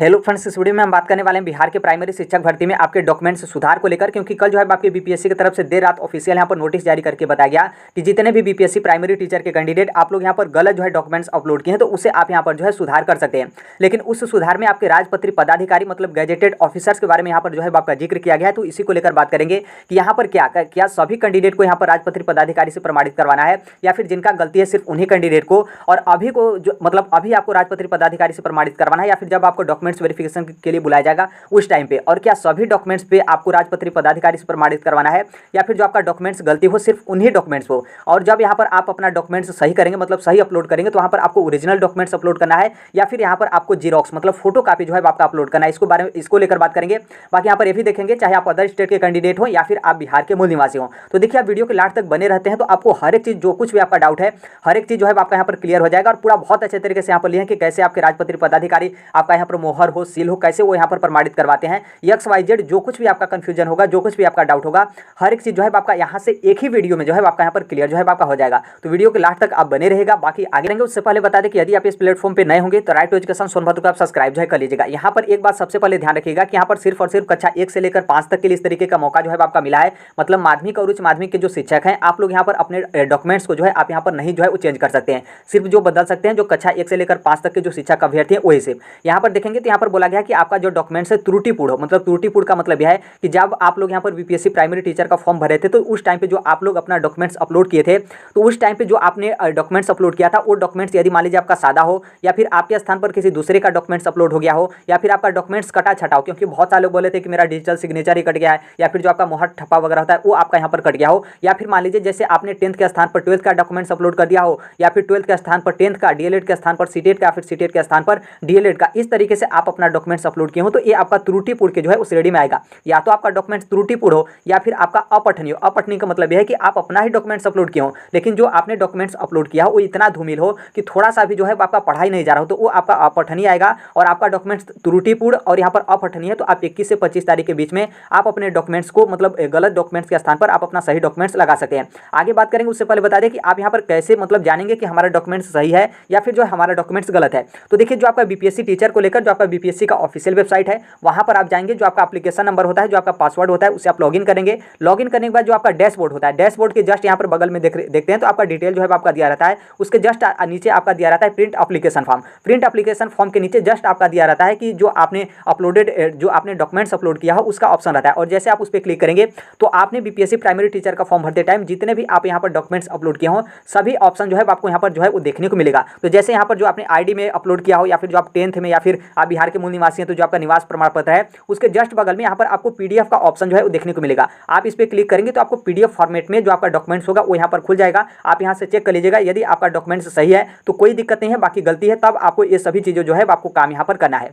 Hello friends, इस video में हम बात करने वाले हैं बिहार के प्राइमरी शिक्षक भर्ती में आपके डॉक्यूमेंट्स सुधार को लेकर। क्योंकि कल जो है आपके बीपीएससी की तरफ से देर रात ऑफिशियल यहाँ पर नोटिस जारी करके बताया गया कि जितने भी बीपीएससी प्राइमरी टीचर के कैंडिडेट आप लोग यहाँ पर गलत जो है डॉक्यूमेंट्स अपलोड किए हैं तो उसे आप यहाँ पर जो है सुधार कर सकते हैं। लेकिन उस सुधार में आपके राजपत्रित पदाधिकारी मतलब गैजेटेड ऑफिसर्स के बारे में यहाँ पर जो है आपका जिक्र किया गया है। तो इसी को लेकर बात करेंगे कि यहाँ पर क्या सभी कैंडिडेट को यहाँ पर राजपत्रित पदाधिकारी से प्रमाणित करवाना है या फिर जिनका गलती है सिर्फ उन्हीं कैंडिडेट को, और अभी को जो मतलब अभी आपको राजपत्रित पदाधिकारी से प्रमाणित करवाना है या फिर जब आपको डॉक्यूमेंट्स वेरिफिकेशन के लिए बुलाया जाएगा उस टाइम पे, और क्या सभी डॉक्यूमेंट्स पे आपको राजपत्रित पदाधिकारी से प्रमाणित करवाना है या फिर जो आपका डॉक्यूमेंट्स गलती हो सिर्फ उन्हीं डॉक्यूमेंट्स हो। और जब यहाँ पर आप अपना डॉक्यूमेंट्स सही करेंगे मतलब सही अपलोड करेंगे तो वहाँ पर आपको ओरिजिनल डॉक्यूमेंट्स अपलोड करना है या फिर यहाँ पर आपको जीरोक्स मतलब फोटो कॉपी जो है आपका अपलोड करना है। इसको लेकर बात करेंगे। बाकी यहाँ पर ये भी देखेंगे चाहे आप अदर स्टेट के कैंडिडेट हो या फिर आप बिहार के मूल निवासी हो। तो देखिए आप वीडियो के लास्ट तक बने रहते हैं तो आपको हर एक चीज़ जो कुछ भी आपका डाउट है हर एक चीज़ जो है आपका यहाँ पर क्लियर हो जाएगा और पूरा बहुत अच्छे तरीके से यहाँ पर लिया कि कैसे आपके राजपत्रित पदाधिकारी आपका यहाँ पर मोहर हो सील हो कैसे वो यहाँ पर प्रमाणित करवाते हैं। XYZ जो कुछ भी आपका कंफ्यूजन होगा जो कुछ भी आपका डाउट होगा हर एक चीज जो है आपका यहाँ से एक ही वीडियो में जो है आपका यहाँ पर क्लियर जो है आपका हो जाएगा। तो वीडियो के लास्ट तक आप बने रहेगा। बाकी आगे रहेंगे उससे पहले बता दें कि यदि आप इस प्लेटफॉर्म पे नए होंगे तो राइट टू एजुकेशन सोनभद्र को आप सब्सक्राइब जो है कर लीजिएगा। यहाँ पर एक बात सबसे पहले ध्यान रखिएगा कि यहाँ पर सिर्फ और सिर्फ कक्षा 1 से लेकर 5 तक के लिए इस तरीके का मौका जो है आपका मिला है। मतलब माध्यमिक और उच्च माध्यमिक के जो शिक्षक हैं आप लोग यहाँ पर अपने डॉक्यूमेंट्स को जो है आप यहाँ पर नहीं जो है वो चेंज कर सकते हैं। सिर्फ जो बदल सकते हैं जो कक्षा 1 से लेकर 5 तक के जो शिक्षक अभ्यर्थी हैं वही सिर्फ यहाँ पर देखेंगे। तो यहाँ पर बोला गया कि आपका जो डॉक्यूमेंट्स है त्रुटिपूर्ण हो। मतलब त्रुटिपूर्ण का मतलब यह है कि जब आप लोग यहाँ पर बीपीएससी प्राइमरी टीचर का फॉर्म भरे थे तो उस टाइम पे जो आप लोग अपना डॉक्यूमेंट्स अपलोड किए थे तो उस टाइम पे जो आपने डॉक्यूमेंट्स अपलोड किया था वो डॉक्यूमेंट्स यदि मान लीजिए आपका सादा हो या फिर आपके स्थान पर किसी दूसरे का डॉक्यूमेंट्स अपलोड हो गया हो या फिर आपका डॉक्यूमेंट्स कटा छटा हो, क्योंकि बहुत सारे लोग बोले थे कि मेरा डिजिटल सिग्नेचर ही कट गया है या फिर जो आपका मोहर ठप्पा वगैरह होता है वो आपका यहाँ पर कट गया हो, या फिर मान लीजिए जैसे आपने 10th के स्थान पर 12th का डॉक्यूमेंट्स अपलोड कर दिया हो या फिर 12th के स्थान पर 10th का, डीएलएड के स्थान पर सीटेट का या फिर सीटेट के स्थान पर डीएलएड का, इस तरीके से आप अपना डॉक्यूमेंट्स अपलोड किए हो तो ये आपका त्रुटिपूर्ण के जो है उस श्रेणी में आएगा। या तो आपका डॉक्यूमेंट्स त्रुटिपूर्ण हो या फिर आपका अपठनीय हो। अपठनीय का मतलब यह है कि आप अपना ही डॉक्यूमेंट्स अपलोड किए हो लेकिन जो आपने डॉक्यूमेंट्स अपलोड किया हो वो इतना धूमिल हो कि थोड़ा सा भी जो है आपका पढ़ाई नहीं जा रहा हो तो वो आपका अपठनीय आएगा। और आपका डॉक्यूमेंट्स त्रुटिपूर्ण और यहाँ पर अपठनीय है तो आप 21 से 25 तारीख के बीच में आप अपने डॉक्यूमेंट्स को मतलब गलत डॉक्यूमेंट्स के स्थान पर आप अपना सही डॉक्यूमेंट्स लगा सकते हैं। आगे बात करेंगे उससे पहले बता दें कि आप यहाँ पर कैसे मतलब जानेंगे कि हमारा डॉक्यूमेंट्स सही है या फिर जो हमारा डॉक्यूमेंट्स गलत है। तो देखिए जो आपका बीपीएससी टीचर को लेकर जो आपका बीपीएससी का ऑफिशियल वेबसाइट है वहाँ पर आप जाएंगे। जो आपका एप्लीकेशन नंबर होता है जो आपका पासवर्ड होता है उसे आप लॉगिन करेंगे। लॉगिन करने के बाद जो आपका डैशबोर्ड होता है डैशबोर्ड के जस्ट यहाँ पर बगल में देखते हैं तो आपका डिटेल जो है आपका दिया रहता है। उसके जस्ट नीचे आपका दिया रहता है print application form. Print application form के नीचे जस्ट आपका दिया रहता है कि जो आपने डॉक्यूमेंट्स अपलोड किया हो उसका ऑप्शन रहता है। और जैसे आप उस पर क्लिक करेंगे तो आपने बीपीएससी प्राइमरी टीचर का फॉर्म भरते टाइम जितने भी आप यहाँ पर डॉक्यूमेंट्स अपलोड किए हो सभी ऑप्शन जो है आपको यहाँ पर जो है वो देखने को मिलेगा। तो जैसे यहाँ पर जो आपने आईडी में अपलोड किया हो या फिर जो आप 10th में या फिर आप बिहार के मूल निवासी हैं तो जो आपका निवास प्रमाण पत्र है उसके जस्ट बगल में यहाँ पर आपको पीडीएफ का ऑप्शन जो है वो देखने को मिलेगा। आप इस पर क्लिक करेंगे तो आपको पीडीएफ फॉर्मेट में जो आपका डॉक्यूमेंट्स होगा वो यहाँ पर खुल जाएगा। आप यहाँ से चेक कर लीजिएगा। यदि आपका डॉक्यूमेंट्स सही है तो कोई दिक्कत नहीं है, बाकी गलती है तब आपको ये सभी चीज़ें जो है आपको काम यहाँ पर करना है।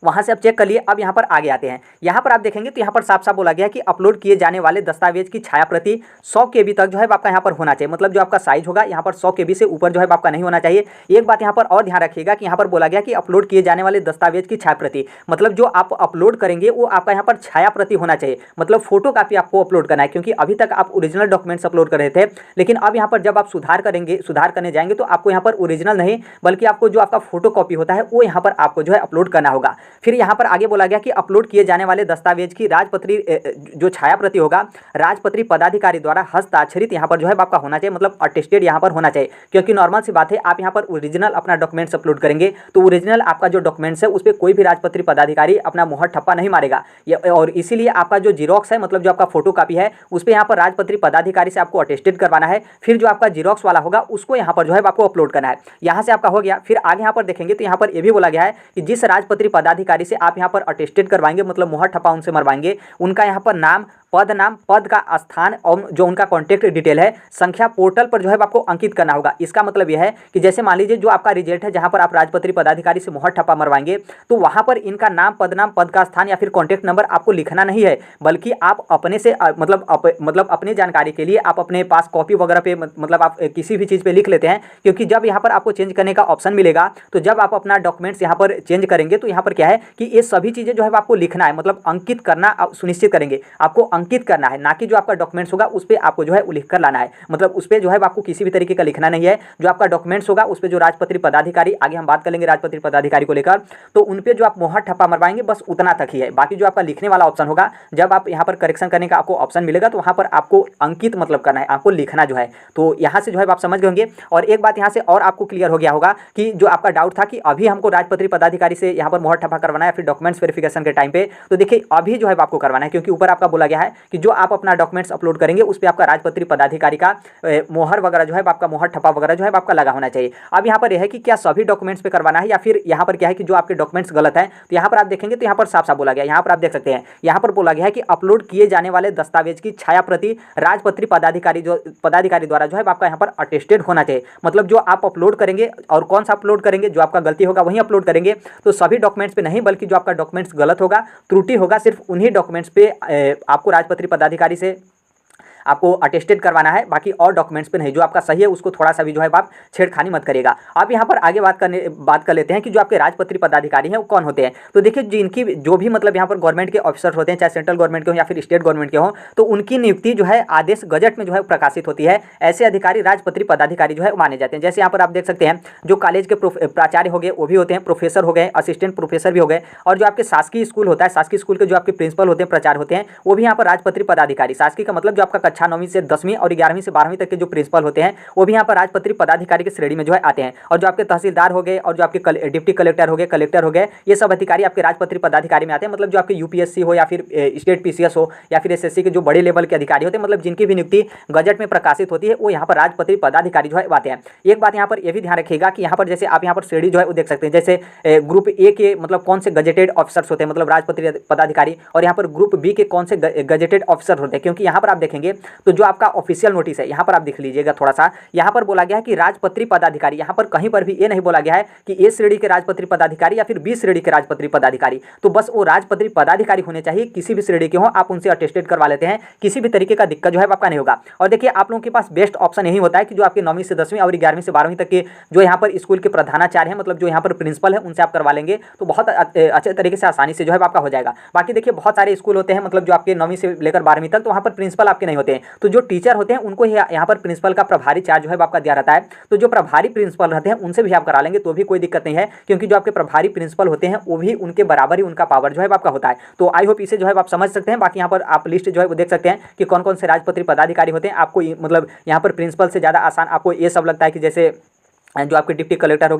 वहाँ से आप चेक कर लिए। अब यहाँ पर आगे आते हैं। यहाँ पर आप देखेंगे तो यहाँ पर साफ साफ बोला गया है कि अपलोड किए जाने वाले दस्तावेज की छाया प्रति 100 KB तक जो है आपका यहाँ पर होना चाहिए। मतलब जो आपका साइज होगा यहाँ पर 100 KB से ऊपर जो है आपका नहीं होना चाहिए। एक बात यहाँ पर और ध्यान रखिएगा कि यहाँ पर बोला गया कि अपलोड किए जाने वाले दस्तावेज की छाया प्रति मतलब जो आप अपलोड करेंगे वो आपका यहाँ पर छाया प्रति होना चाहिए। मतलब फोटो कापी आपको अपलोड करना है, क्योंकि अभी तक आप ओरिजिनल डॉक्यूमेंट्स अपलोड कर रहे थे लेकिन अब यहाँ पर जब आप सुधार करने जाएंगे तो आपको यहाँ पर ओरिजिनल नहीं बल्कि आपको जो आपका फोटो कॉपी होता है वो यहाँ पर आपको जो है अपलोड करना होगा। फिर यहाँ पर आगे बोला गया कि अपलोड किए जाने वाले दस्तावेज की राजपत्री जो छाया प्रति होगा राजपत्री पदाधिकारी द्वारा हस्ताक्षरित यहाँ पर जो है आपका होना चाहिए। मतलब अटेस्टेड यहाँ पर होना चाहिए, क्योंकि नॉर्मल सी बात है आप यहाँ पर ओरिजिनल अपना डॉक्यूमेंट्स अपलोड करेंगे तो ओरिजिनल आपका जो डॉक्यूमेंट्स है उस पर कोई भी राजपत्री पदाधिकारी अपना मुहर ठप्पा नहीं मारेगा। और इसीलिए आपका जो जीरोक्स है मतलब जो आपका फोटो कापी है उस पर यहाँ पर राजपत्री पदाधिकारी से आपको अटेस्टेड करवाना है। फिर जो आपका जीरोक्स वाला होगा उसको यहाँ पर जो है आपको अपलोड करना है। यहाँ से आपका हो गया। फिर आगे यहाँ पर देखेंगे तो यहाँ पर यह भी बोला गया है कि जिस राजपत्री पदाधिकारी से आप यहाँ पर अटेस्टेड करवाएंगे मतलब मुहर ठप्पा उनसे मरवाएंगे उनका यहाँ पर नाम पद का स्थान और जो उनका कॉन्टैक्ट डिटेल है संख्या पोर्टल पर जो है आपको अंकित करना होगा। इसका मतलब यह है कि जैसे मान लीजिए जो आपका रिजल्ट है जहां पर आप राजपत्री पदाधिकारी से मुहर ठप्पा मरवाएंगे तो वहां पर इनका नाम, पद का स्थान या फिर कॉन्टैक्ट नंबर आपको लिखना नहीं है, बल्कि आप अपने से मतलब अपनी जानकारी के लिए आप अपने पास कॉपी वगैरह पे मतलब आप किसी भी चीज़ पे लिख लेते हैं। क्योंकि जब यहाँ पर आपको चेंज करने का ऑप्शन मिलेगा तो जब आप अपना डॉक्यूमेंट्स यहाँ पर चेंज करेंगे तो यहाँ पर क्या है कि ये सभी चीज़ें जो है आपको लिखना है, मतलब अंकित करना सुनिश्चित करेंगे। आपको अंकित करना है, ना कि जो आपका डॉक्यूमेंट्स होगा उस पर आपको जो है लिख कर लाना है। मतलब उस पर जो है आपको किसी भी तरीके का लिखना नहीं है। जो आपका डॉक्यूमेंट्स होगा उस पर जो राजपत्रित पदाधिकारी, आगे हम बात कर लेंगे राजपत्रित पदाधिकारी को लेकर, तो उन पे जो आप मोहर ठप्पा मरवाएंगे बस उतना तक ही है। बाकी जो आपका लिखने वाला ऑप्शन होगा, जब आप यहाँ पर करेक्शन करने का आपको ऑप्शन मिलेगा तो वहाँ पर आपको अंकित मतलब करना है, आपको लिखना जो है। तो यहाँ से जो है आप समझ गए होंगे। और एक बात यहाँ से और आपको क्लियर हो गया होगा कि जो आपका डाउट था कि अभी हमको राजपत्रित पदाधिकारी से यहाँ पर मोहर ठप्पा करवाना है फिर डॉक्यूमेंट्स वेरिफिकेशन के टाइम पे, तो देखिए अभी जो है आपको करवाना है, क्योंकि ऊपर आपका बोला गया है कि जो आप अपना डॉक्यूमेंट्स अपलोड करेंगे उस पर आपका राजपत्रित पदाधिकारी का मोहर वगैरह जो है आपका मोहर ठप्पा वगैरह जो है आपका लगा होना चाहिए। अब यहाँ पर यह है कि क्या सभी डॉक्यूमेंट्स पे करवाना है या फिर यहाँ पर क्या है कि जो आपके डॉक्यूमेंट्स गलत है, तो यहाँ पर आप देखेंगे तो यहाँ पर साफ साफ बोला गया, यहाँ पर आप देख सकते हैं, यहाँ पर बोला गया है कि अपलोड किए जाने वाले दस्तावेज की छाया प्रति राजपत्रित पदाधिकारी द्वारा जो है आपका यहाँ पर अटेस्टेड होना चाहिए। मतलब जो आप अपलोड करेंगे और कौन सा अपलोड करेंगे, जो आपका गलती होगा वही अपलोड करेंगे। तो सभी डॉक्यूमेंट्स पे नहीं, बल्कि जो आपका डॉक्यूमेंट्स गलत होगा, त्रुटि होगा, सिर्फ उन्हीं डॉक्यूमेंट्स पे आपको राजपत्रित पदाधिकारी से आपको अटेस्टेड करवाना है, बाकी और डॉक्यूमेंट्स पे नहीं। जो आपका सही है उसको थोड़ा सा भी जो है आप छेड़खानी मत करिएगा। आप यहाँ पर आगे बात कर लेते हैं कि जो आपके राजपत्रित पदाधिकारी हैं वो कौन होते हैं। तो देखिए जिनकी जो भी मतलब यहाँ पर गवर्नमेंट के ऑफिसर होते हैं, चाहे सेंट्रल गवर्नमेंट के हो या फिर स्टेट गवर्नमेंट के हो, तो उनकी नियुक्ति जो है आदेश गजट में जो है प्रकाशित होती है। ऐसे अधिकारी राजपत्रित पदाधिकारी जो है माने जाते हैं। जैसे यहाँ पर आप देख सकते हैं जो कॉलेज के प्राचार्य हो गए वो भी होते हैं, प्रोफेसर हो गए, असिस्टेंट प्रोफेसर भी हो गए, और जो आपके शासकीय स्कूल होता है, शासकीय स्कूल के जो आपके प्रिंसिपल होते हैं, प्राचार्य होते हैं, वो भी यहाँ पर राजपत्रित पदाधिकारी, शासकीय का मतलब जो आपका कक्षा 9वीं से 10वीं और 11वीं से 12वीं तक के जो प्रिंसिपल होते हैं वो भी यहाँ पर राजपत्रित पदाधिकारी की श्रेणी में जो है आते हैं। और जो आपके तहसीलदार हो गए और जो आपके डिप्टी कलेक्टर हो गए, कलेक्टर हो गए, ये सब अधिकारी आपके राजपत्रित पदाधिकारी में आते हैं। मतलब जो आपके यूपीएससी हो या फिर स्टेट पीसीएस हो या फिर एसएससी के जो बड़े लेवल के अधिकारी होते हैं, मतलब जिनकी भी नियुक्ति गजट में प्रकाशित होती है, वो यहाँ पर राजपत्रित पदाधिकारी जो है आते हैं। एक बात यहाँ पर यह भी ध्यान रखिएगा कि यहाँ पर जैसे आप यहाँ पर श्रेणी जो है वो देख सकते हैं, जैसे ग्रुप ए के मतलब कौन से गजेटेड ऑफिसर्स होते हैं, मतलब राजपत्रित पदाधिकारी, और यहाँ पर ग्रुप बी के कौन से गजेटेड ऑफिसर होते हैं। क्योंकि यहाँ पर आप देखेंगे तो जो आपका ऑफिशियल नोटिस है, यहाँ पर आप देख लीजिएगा थोड़ा सा, यहाँ पर बोला गया है कि राजपत्रित पदाधिकारी, यहाँ पर कहीं पर भी ये नहीं बोला गया है कि ए श्रेणी के राजपत्रित पदाधिकारी या फिर बी श्रेणी के राजपत्रित पदाधिकारी। तो बस वो राजपत्रित पदाधिकारी होने चाहिए, किसी भी श्रेणी के हो, आप उनसे अटेस्टेड करवा लेते हैं, किसी भी तरीके का दिक्कत जो है आपका नहीं होगा। और देखिए आप लोगों के पास बेस्ट ऑप्शन यही होता है कि जो आपके 9वीं से 10वीं और 11वीं से 12वीं तक के जो यहाँ पर स्कूल के प्रधानाचार्य हैं, मतलब जो यहाँ पर प्रिंसिपल है, उनसे आप करवा लेंगे तो बहुत अच्छे तरीके से आसानी से जो है आपका हो जाएगा। बाकी देखिए बहुत सारे स्कूल होते हैं, मतलब जो आपके 9वीं से लेकर 12वीं तक, तो वहाँ पर प्रिंसिपल आपके नहीं होते हैं। तो जो टीचर होते हैं उनको यहाँ पर प्रिंसिपल का प्रभारी चार्ज जो है आपका दिया रहता है। तो जो प्रभारी प्रिंसिपल रहते हैं उनसे भी आप करा लेंगे तो भी कोई दिक्कत नहीं है, क्योंकि जो आपके प्रभारी प्रिंसिपल होते हैं वो भी उनके बराबर ही उनका पावर जो है आपका होता है। तो आई होप इसे जो है आप समझ सकते हैं। बाकी यहाँ पर आप लिस्ट जो है वो देख सकते हैं कि कौन कौन से राजपत्रित पदाधिकारी होते हैं। आपको मतलब यहाँ पर प्रिंसिपल से ज़्यादा आसान आपको ये सब लगता है कि जैसे जो आपके डिप्टी कलेक्टर हो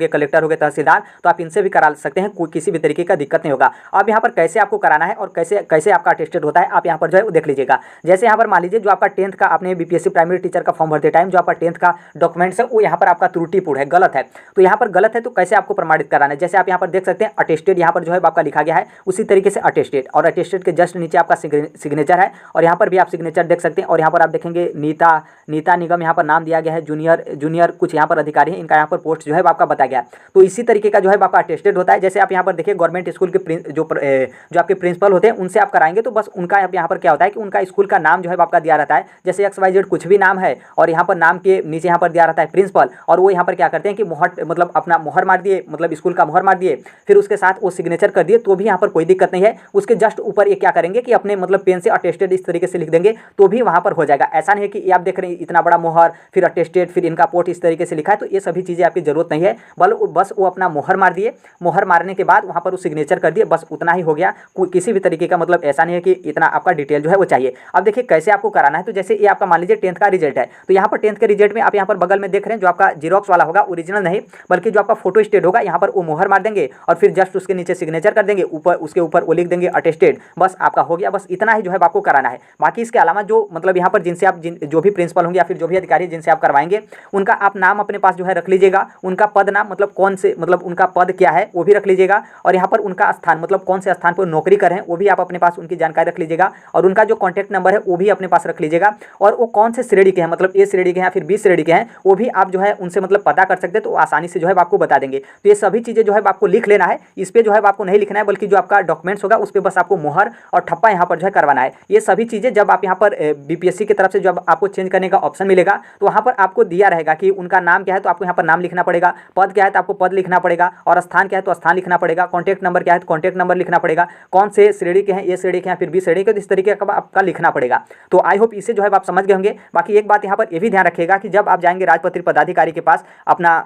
गए, तहसीलदार, तो आप इनसे भी करा सकते हैं, कोई किसी भी तरीके का दिक्कत नहीं होगा। अब यहाँ पर कैसे आपको कराना है और कैसे आपका अटेस्टेड होता है, आप यहाँ पर जो है वो देख लीजिएगा। जैसे यहाँ पर मान लीजिए जो आपका 10th का आपने बीपीएससी प्राइमरी टीचर का फॉर्म भरते टाइम जो आपका 10th का डॉक्यूमेंट्स है वो यहाँ पर आपका त्रुटिपूर्ण है, गलत है। तो यहाँ पर गलत है तो कैसे आपको प्रमाणित कराना है, जैसे आप यहाँ पर देख सकते हैं अटेस्टेड यहाँ पर जो है आपका लिखा गया है, उसी तरीके से अटेस्टेड, और अटेस्टेड के जस्ट नीचे आपका सिग्नेचर है, और यहाँ पर भी आप सिग्नेचर देख सकते हैं। और यहाँ पर आप देखेंगे नीता निगम यहाँ पर नाम दिया गया है, जूनियर कुछ यहाँ पर अधिकारी हैं, इनका यहाँ पर पोस्ट जो है आपका बताया गया। तो इसी तरीके का जो है आपका अटेस्टेड होता है। जैसे आप यहाँ पर देखिए गवर्नमेंट स्कूल के जो आपके प्रिंसिपल होते हैं उनसे आप कराएंगे तो बस उनका यहाँ पर क्या होता है कि उनका स्कूल का नाम जो है आपका दिया रहता है, जैसे XYZ कुछ भी नाम है, और यहाँ पर नाम के नीचे यहाँ पर दिया रहता है प्रिंसिपल, और वो यहाँ पर क्या करते हैं कि मतलब अपना मोहर मार दिए, मतलब स्कूल का मोहर मार दिए, फिर उसके साथ वो सिग्नेचर कर दिए, तो भी यहाँ पर कोई दिक्कत नहीं है। उसके जस्ट ऊपर ये क्या करेंगे कि अपने मतलब पेन से अटेस्टेड इस तरीके से लिख देंगे तो भी वहाँ पर हो जाएगा। ऐसा नहीं है कि आप देख रहे हैं इतना बड़ा मोहर, फिर अटेस्टेड, फिर इनका पोस्ट इस तरीके से लिखा है, तो ये सभी चीज़ें आपकी जरूरत नहीं है। बस वो अपना मोहर मार दिए, मोहर मारने के बाद वहाँ पर वो सिग्नेचर कर दिए, बस उतना ही हो गया। कोई किसी भी तरीके का मतलब ऐसा नहीं है कि इतना आपका डिटेल जो है वो चाहिए। अब देखिए कैसे आपको कराना है, तो जैसे ये आपका मान लीजिए 10th का रिजल्ट है, तो यहाँ पर 10th के रिजल्ट में आप यहाँ पर बगल में देख रहे हैं जो आपका जीरोक्स वाला होगा, ओरिजिनल नहीं बल्कि जो आपका फोटो स्टेट होगा, यहाँ पर वो मोहर मार देंगे और फिर जस्ट उसके नीचे सिग्नेचर कर देंगे, उसके ऊपर वो लिख देंगे अटेस्टेड, बस आपका हो गया। बस इतना ही जो है आपको कराना है। बाकी इसके अलावा जो मतलब यहाँ पर जिनसे आप जो भी प्रिंसिपल होंगे या फिर जो भी अधिकारी जिनसे आप करवाएंगे उनका आप नाम अपने पास जो है रख लीजिएगा, उनका पद नाम मतलब कौन से मतलब उनका पद क्या है वो भी रख लीजिएगा, और यहाँ पर उनका स्थान मतलब कौन से स्थान पर नौकरी कर रहे हैं वो भी आप अपने पास उनकी जानकारी रख लीजिएगा, और उनका जो कॉन्टैक्ट नंबर है वो भी अपने पास रख लीजिएगा, और वो कौन से श्रेणी के हैं, मतलब ए श्रेणी के हैं या फिर बी श्रेणी के हैं, वो भी आप जो है उनसे मतलब पता कर सकते हैं, तो आसानी से जो है आपको बता देंगे। तो ये सभी चीज़ें जो है आपको लिख लेना है, इस पर जो है आपको नहीं लिखना है, बल्कि जो आपका डॉक्यूमेंट्स होगा उस पर बस आपको मोहर और ठप्पा यहाँ पर जो है करवाना है। ये सभी चीज़ें जब आप यहाँ पर बीपीएससी की तरफ से जब आपको चेंज करने का ऑप्शन मिलेगा तो वहाँ पर आपको दिया रहेगा कि उनका नाम क्या है, तो आपको यहाँ पर नाम नाम लिखना पड़ेगा, पद क्या है तो आपको पद लिखना पड़ेगा, और स्थान क्या है तो स्थान लिखना पड़ेगा, कॉन्टैक्ट नंबर क्या है तो कॉन्टैक्ट नंबर लिखना पड़ेगा, कौन से श्रेणी के हैं, ए श्रेणी के हैं फिर बी श्रेणी के, तो इस तरीके का आपका लिखना पड़ेगा। तो आई होप इसे जो है आप समझ गए होंगे। बाकी एक बात यहाँ पर यह भी ध्यान रखिएगा कि जब आप जाएंगे राजपत्रित पदाधिकारी के पास अपना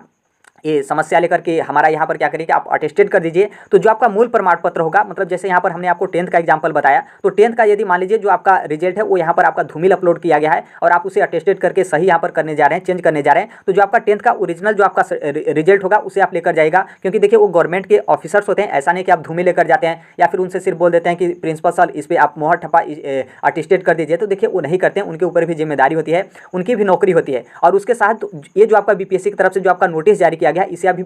ये समस्या लेकर के, हमारा यहाँ पर क्या करिए कि आप अटेस्टेड कर दीजिए। तो जो आपका मूल प्रमाण पत्र होगा, मतलब जैसे यहाँ पर हमने आपको 10th का एग्जांपल बताया, तो 10th का यदि मान लीजिए जो आपका रिजल्ट है वो यहाँ पर आपका धूमिल अपलोड किया गया है और आप उसे अटेस्टेड करके सही यहाँ पर करने जा रहे हैं, चेंज करने जा रहे हैं, तो जो आपका 10th का ओरिजिनल जो आपका रिजल्ट होगा उसे आप लेकर जाएगा। क्योंकि देखिए वो गवर्नमेंट के ऑफिसर्स होते हैं, ऐसा नहीं कि आप धूमिल लेकर जाते हैं या फिर उनसे सिर्फ बोल देते हैं कि प्रिंसिपल सर इस पर आप मोहर ठप्पा अटेस्टेड कर दीजिए। तो देखिए वो नहीं करते हैं, उनके ऊपर भी जिम्मेदारी होती है, उनकी भी नौकरी होती है। और उसके साथ ये जो आपका बीपीएससी की तरफ से जो आपका नोटिस जारी किया गया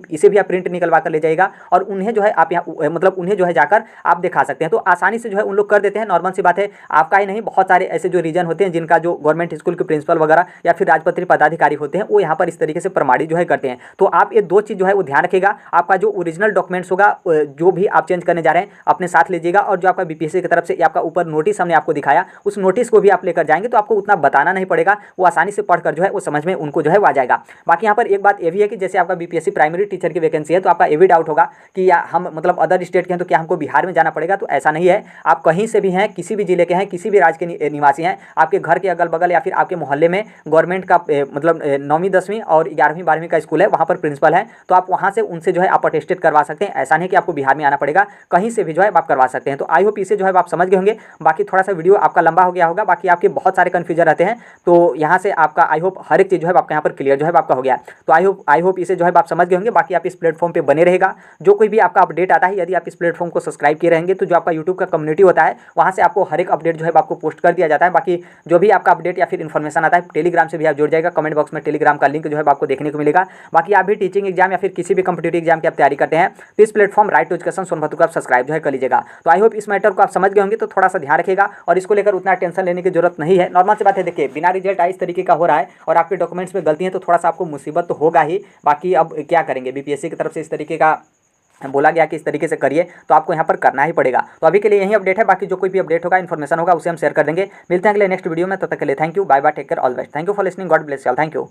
इसे भी आप प्रिंट निकलवा कर ले जाइएगा और उन्हें जो है आप यहाँ मतलब उन्हें जो है जाकर आप दिखा सकते हैं। तो आसानी से जो है उन लोग कर देते हैं, नॉर्मल सी बात है। आपका ही नहीं, बहुत सारे ऐसे जो रीजन होते हैं जिनका जो गवर्नमेंट स्कूल के प्रिंसिपल वगैरह या फिर राजपत्रित पदाधिकारी होते हैं वो यहाँ पर इस तरीके से प्रमाणित जो है करते हैं। तो आप ये दो चीज़ जो है वो ध्यान रखिएगा। आपका जो ओरिजिनल डॉक्यूमेंट्स होगा जो भी आप चेंज करने जा रहे हैं अपने साथ लीजिएगा, और जो आपका बीपीएससी की तरफ से आपका ऊपर नोटिस हमने आपको दिखाया उस नोटिस को भी आप लेकर जाएंगे, तो आपको उतना बताना नहीं पड़ेगा, वो आसानी से पढ़कर जो है वो समझ में उनको जो है वो आ जाएगा। बाकी यहाँ पर एक बात ये भी है कि जैसे आपका बीपीएससी प्राइमरी टीचर की वैकेंसी है, तो आपका ये भी डाउट होगा कि या हम मतलब अदर स्टेट के हैं तो क्या हमको बिहार में जाना पड़ेगा। तो ऐसा नहीं है, आप कहीं से भी हैं, किसी भी जिले के हैं, किसी भी राज्य के निवासी हैं, आपके घर के अगल बगल या फिर आपके मोहल्ले में गवर्नमेंट का मतलब 9वीं 10वीं और 11वीं 12वीं का स्कूल है, वहाँ पर प्रिंसिपल है, तो आप वहाँ से उनसे जो है आप अटेस्टेड करवा सकते हैं। ऐसा नहीं कि आपको बिहार में आना पड़ेगा, कहीं से भी जो है आप करवा सकते हैं। तो आई होप इसे जो है आप समझ गए होंगे। बाकी थोड़ा सा वीडियो आपका लंबा हो गया होगा, बाकी आपके बहुत सारे कन्फ्यूजन रहते हैं, तो यहाँ से आपका आई होप हर एक चीज़ जो है आपका यहाँ पर क्लियर जो है आपका हो गया। तो आई होप इसे जो है आप समझ गए होंगे। बाकी आप इस प्लेटफॉर्म पर बने रहेगा, जो कोई भी आपका अपडेट आता है, यदि आप इस प्लेटफॉर्म को सब्सक्राइब किए रहेंगे तो जो आपका यूट्यूब का कम्युनिटी होता है वहाँ से आपको हर एक अपडेट जो है आपको पोस्ट कर दिया जाता है। बाकी जो भी आपका अपडेट या फिर इन्फॉर्मेशन आता है टेलीग्राम से भी आप जुड़ जाएगा, कमेंट बॉक्स में टेलीग्राम का लिंक जो है आपको देखने को मिलेगा। बाकी आप भी टीचिंग एग्जाम या फिर किसी भी कम्पिटेटिव एग्जाम की आप तैयारी करते हैं तो इस platform right to education Sonbhadra को आप सब्सक्राइब जो है कर लीजिएगा। तो आई होप इस मैटर को आप समझ गए होंगे। तो थोड़ा सा ध्यान रखिएगा और इसको लेकर उतना टेंशन लेने की जरूरत नहीं है। नॉर्मल सी बात है, देखिए बिना रिजल्ट आए इस तरीके का हो रहा है और आपके डॉक्यूमेंट्स में गलती है तो थोड़ा सा आपको मुसीबत तो होगा ही। बाकी अब क्या करेंगे, बीपीएससी की तरफ से इस तरीके का बोला गया कि इस तरीके से करिए, तो आपको यहाँ पर करना ही पड़ेगा। तो अभी के लिए यही अपडेट है, बाकी जो कोई भी अपडेट होगा, इन्फॉर्मेशन होगा उसे हम शेयर कर देंगे। मिलते हैं अगले नेक्स्ट वीडियो में, तब तक के लिए thank you, bye bye, take care, all best. Thank you for listening, God bless you all, thank you.